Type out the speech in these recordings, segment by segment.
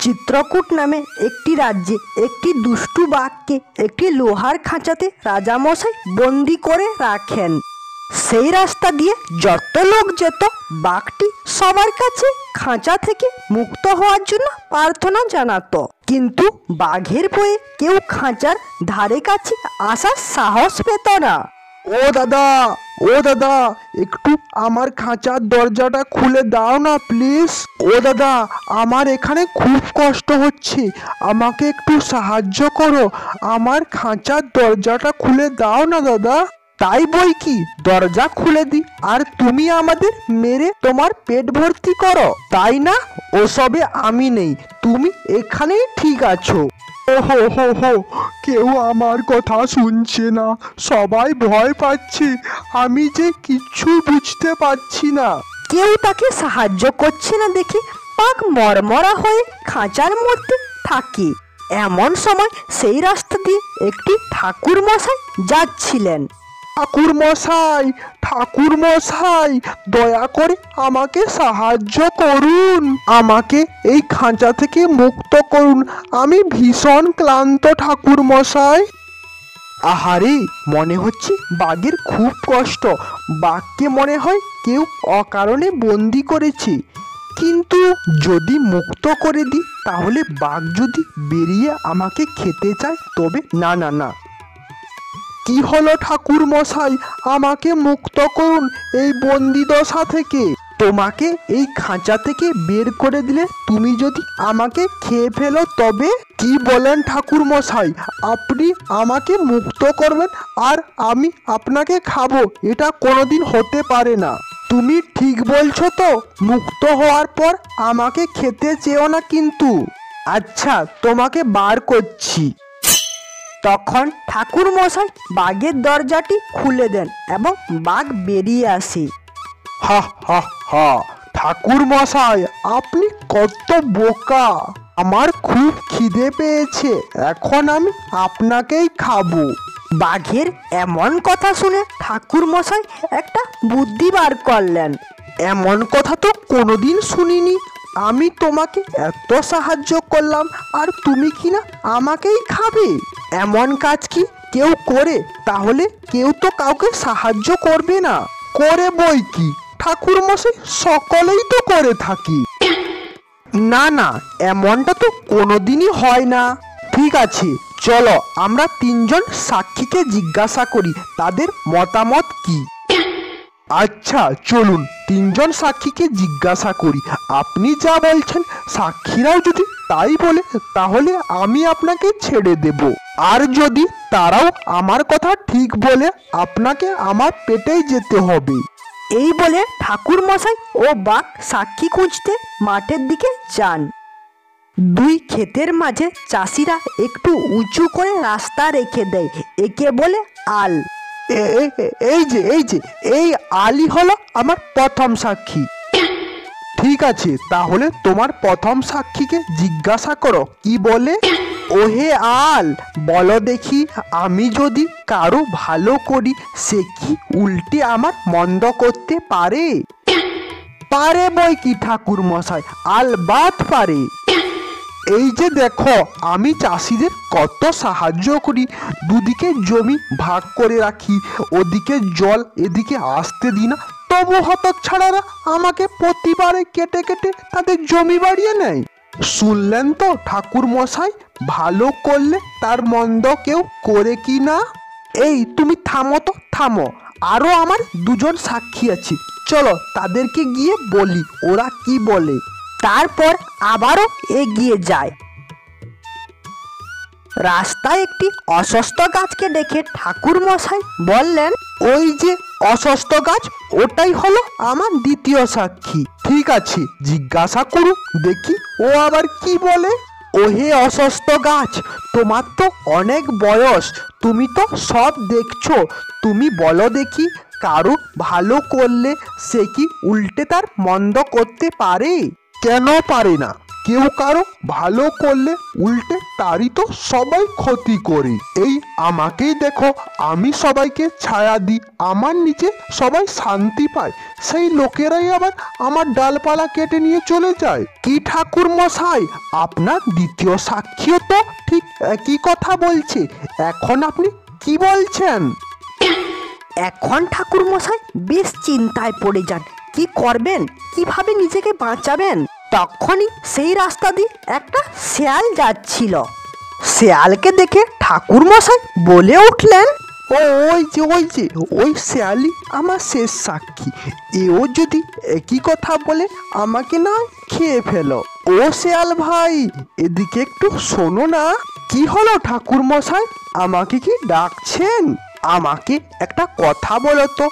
চিত্রকূট নামে একটি রাজ্যে একটি দুষ্টু বাঘকে একটি লোহার খাঁচাতে রাজামশাই বন্দি করে রাখেন। সেই রাস্তা দিয়ে যত লোক যেত বাঘটি সবার কাছে খাঁচা থেকে মুক্ত হওয়ার জন্য প্রার্থনা জানাতো, কিন্তু বাঘের ভয়ে কেউ খাঁচার ধারে কাছে আসার সাহস পেত না। ও দাদা, একটু আমার খাঁচার দরজাটা খুলে দাও না প্লিজ। ও দাদা, আমার এখানে খুব কষ্ট হচ্ছে, আমাকে একটু সাহায্য করো, আমার খাঁচার দরজাটা খুলে দাও না দাদা। তাই বই কি, দরজা খুলে দি আর তুমি আমাদের মেরে তোমার পেট ভর্তি করো, তাই না? ওসবে আমি নেই, তুমি এখানেই ঠিক আছো। হো, কেউ আমার কথা শুনছে না, সবাই ভয় পাচ্ছে, আমি যে কিচ্ছু বুঝতে পারছি না। কেউ তাকে সাহায্য করছে না দেখে বাঘ মরমরা হয়ে খাঁচার মধ্যে থাকে। এমন সময় সেই রাস্তা দিয়ে একটি ঠাকুর মশাই যাচ্ছিলেন। ঠাকুর মশাই, দয়া করে আমাকে সাহায্য করুন, আমাকে এই খাঁচা থেকে মুক্ত করুন, আমি ভীষণ ক্লান্ত ঠাকুর মশাই। আহারে, মনে হচ্ছে বাঘের খুব কষ্ট, বাঘকে মনে হয় কেউ অকারণে বন্দি করেছে, কিন্তু যদি মুক্ত করে দিই তাহলে বাঘ যদি বেরিয়ে আমাকে খেতে চায় তবে না। কি হলো ঠাকুর মশাই, আমাকে মুক্ত করুন এই বন্দি দশা থেকে। তোমাকে এই খাঁচা থেকে বের করে দিলে তুমি যদি আমাকে খেয়ে ফেলো তবে? কি বলেন ঠাকুর মশাই, আপনি আমাকে মুক্ত করবেন আর আমি আপনাকে খাবো? এটা কোনোদিন হতে পারে না। তুমি ঠিক বলছো তো? মুক্ত হওয়ার পর আমাকে খেতে চেও না কিন্তু। আচ্ছা, তোমাকে বার করছি। তখন ঠাকুর মশাই বাঘের দরজাটি খুলে দেন এবং বাঘ বেরিয়ে আসে। হা, ঠাকুর মশাই, আপনি কত বোকা! আমার খুব খিদে পেয়েছে, এখন আমি আপনাকেই খাবো। বাঘের এমন কথা শুনে ঠাকুর মশাই একটা বুদ্ধি বার করলেন। এমন কথা তো কোনোদিন শুনিনি, আমি তোমাকে এত সাহায্য করলাম আর তুমি কিনা আমাকেই খাবে? এমন কাজ কি কেউ করে? তাহলে কেউ তো কাউকে সাহায্য করবে না। করে বই কি, ঠাকুর মশাই, সকলেই তো করে থাকি। না, এমনটা তো কোনোদিনই হয় না। ঠিক আছে, চলো আমরা তিনজন সাক্ষীকে জিজ্ঞাসা করি তাদের মতামত কি। আচ্ছা চলুন, তিনজন সাক্ষীকে জিজ্ঞাসা করি, আপনি যা বলছেন সাক্ষীরাও যদি তাই বলে তাহলে আমি আপনাকে ছেড়ে দেব, আর যদি তারাও আমার কথা ঠিক বলে আপনাকে আমার পেটেই যেতে হবে। এই বলে ঠাকুর মশাই ও বাঘ সাক্ষী খুঁজতে মাঠের দিকে যান। দুই ক্ষেতের মাঝে চাষিরা একটু উঁচু করে রাস্তা রেখে দেয়, একে বলে আল। এই আলী হলো আমার প্রথম সাক্ষী। ঠিক আছে, তাহলে তোমার প্রথম সাক্ষীকে জিজ্ঞাসা করো কি বলে। ওহে আল, বলো দেখি, আমি যদি কারো ভালো করি সে কি উল্টে আমার মন্দ করতে পারে? পারে বই কি ঠাকুর মশাই, আলবাত পারে। এই যে দেখো, আমি চাষিদের কত সাহায্য করি, দুদিকে জমি ভাগ করে রাখি, ওদিকে জল এদিকে আসতে দিই না, তবু হতচ্ছাড়ারা আমাকে প্রতিবারে কেটে তাদের জমি বাড়িয়ে নেয়। শুনলেন তো ঠাকুর মশাই, ভালো করলে তার মন্দ কেউ করে কি না। এই তুমি থামো তো, থামো, আরো আমার দুজন সাক্ষী আছে, চলো তাদেরকে গিয়ে বলি ওরা কি বলে। তারপর আবারও এগিয়ে যায়। রাস্তায় একটি অশ্বত্থ গাছকে দেখে ঠাকুর মশাই বললেন, ওই যে অশ্বত্থ গাছ, ওটাই হলো আমার দ্বিতীয় সাক্ষী। ঠিক আছে, জিজ্ঞাসা করুন দেখি ও আবার কি বলে। ওহে অশ্বত্থ গাছ, তোমার তো অনেক বয়স, তুমি তো সব দেখছো, তুমি বলো দেখি, কারো ভালো করলে সে কি উল্টে তার মন্দ করতে পারে? কেন পারে না? কেউ কারো ভালো করলে উল্টে তারই তো সবাই ক্ষতি করে। এই আমাকেই দেখো, আমি সবাইকে ছায়া দিই, আমার নিচে সবাই শান্তি পায়, সেই লোকেরাই আবার আমার ডালপালা কেটে নিয়ে চলে যায়। কি ঠাকুর মশাই, আপনার দ্বিতীয় সাক্ষীও তো ঠিক একই কথা বলছে, এখন আপনি কি বলছেন? এখন ঠাকুর মশাই বেশ চিন্তায় পড়ে যান, কি করবেন, কিভাবে নিজেকে বাঁচাবেন। তখনই সেই রাস্তা দিয়ে একটা শেয়াল যাচ্ছিল। শেয়ালকে দেখে ঠাকুর মশাই বলে উঠলেন, ওই শেয়ালি আমার শেষ সাক্ষী, এও যদি একই কথা বলে আমাকে না খেয়ে ফেলো। ও শেয়াল ভাই, এদিকে একটু শোনো না। কি হলো ঠাকুর মশাই, আমাকে কি ডাকছেন? আমাকে একটা কথা বলো তো,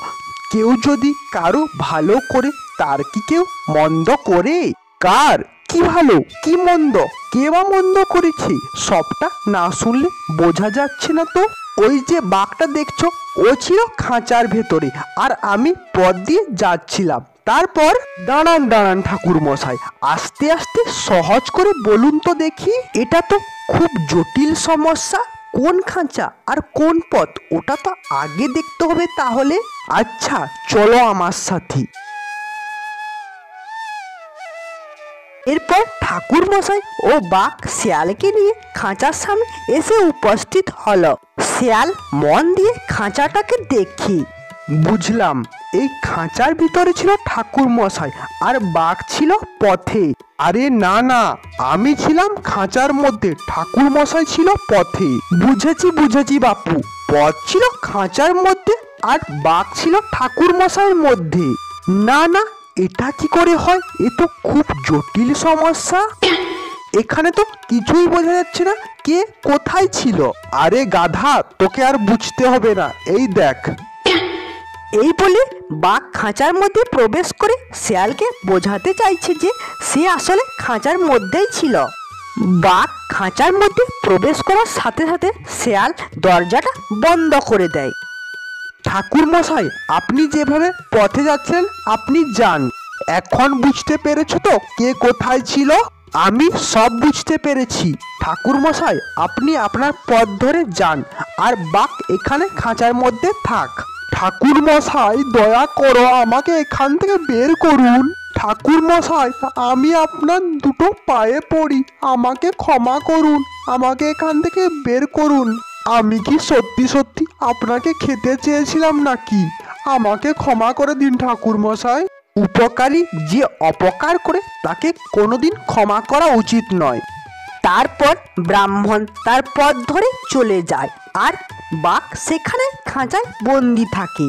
কেউ যদি কারো ভালো করে তার কি কেউ মন্দ করে? কার কি ভালো কি মন্দ, কে বা মন্দ করেছে সবটা না শুনলে বোঝা যাচ্ছে না তো। ওই যে বাঘটা দেখছো, ও ছিল খাঁচার ভেতরে, আর আমি পথ দিয়ে যাচ্ছিলাম। তারপর দাঁড়ান ঠাকুর মশাই, আস্তে আস্তে সহজ করে বলুন তো দেখি। এটা তো খুব জটিল সমস্যা, কোন খাঁচা আর কোন পথ ওটা তো আগে দেখতে হবে তাহলে। আচ্ছা চলো আমার সাথে। এরপর ঠাকুর মশাই ও বাঘ শিয়ালকে নিয়ে খাঁচার সামনে এসে উপস্থিত হলো। শিয়াল মন দিয়ে খাঁচাটাকে দেখি, বুঝলাম এই খাঁচার ভিতরে ছিল ঠাকুর মশাই আর বাঘ ছিল পথে। আরে না, আমি ছিলাম খাঁচার মধ্যে, ঠাকুর মশাই ছিল পথে। বুঝেছি বাপু, পথ ছিল খাঁচার মধ্যে আর বাঘ ছিল ঠাকুর মশাইয়ের মধ্যে। না, এটা কি করে হয়, এ তো খুব জটিল সমস্যা। এখানে তো কিছুই বোঝা যাচ্ছে না কে কোথায় ছিল। আরে গাধা, তোকে আর বুঝতে হবে না, এই দেখ। এই বলে বাঘ খাঁচার মধ্যে প্রবেশ করে শিয়ালকে বোঝাতে চাইছে যে সে আসলে খাঁচার মধ্যেই ছিল। বাঘ খাঁচার মধ্যে প্রবেশ করার সাথে সাথে শিয়াল দরজাটা বন্ধ করে দেয়। ঠাকুর মশাই, আপনি যেভাবে পথে যাচ্ছেন আপনি যান। এখন বুঝতে পেরেছো তো কে কোথায় ছিল? আমি সব বুঝতে পেরেছি ঠাকুর মশাই, আপনি আপনার পথ ধরে যান আর বাঘ এখানে খাঁচার মধ্যে থাক। ঠাকুর মশাই দয়া করো, আমাকে এখান থেকে বের করুন। ঠাকুর মশাই, আমি আপনার দুটো পায়ে পড়ি, আমাকে ক্ষমা করুন, আমাকে এখান থেকে বের করুন। আমি কি সত্যি আপনাকে খেতে চেয়েছিলাম নাকি? আমাকে ক্ষমা করে দিন ঠাকুর মশাই। উপকারী যে অপকার করে তাকে কোনোদিন ক্ষমা করা উচিত নয়। তারপর ব্রাহ্মণ তার পথ ধরে চলে যায় আর বাঘ সেখানে খাঁচায় বন্দি থাকে।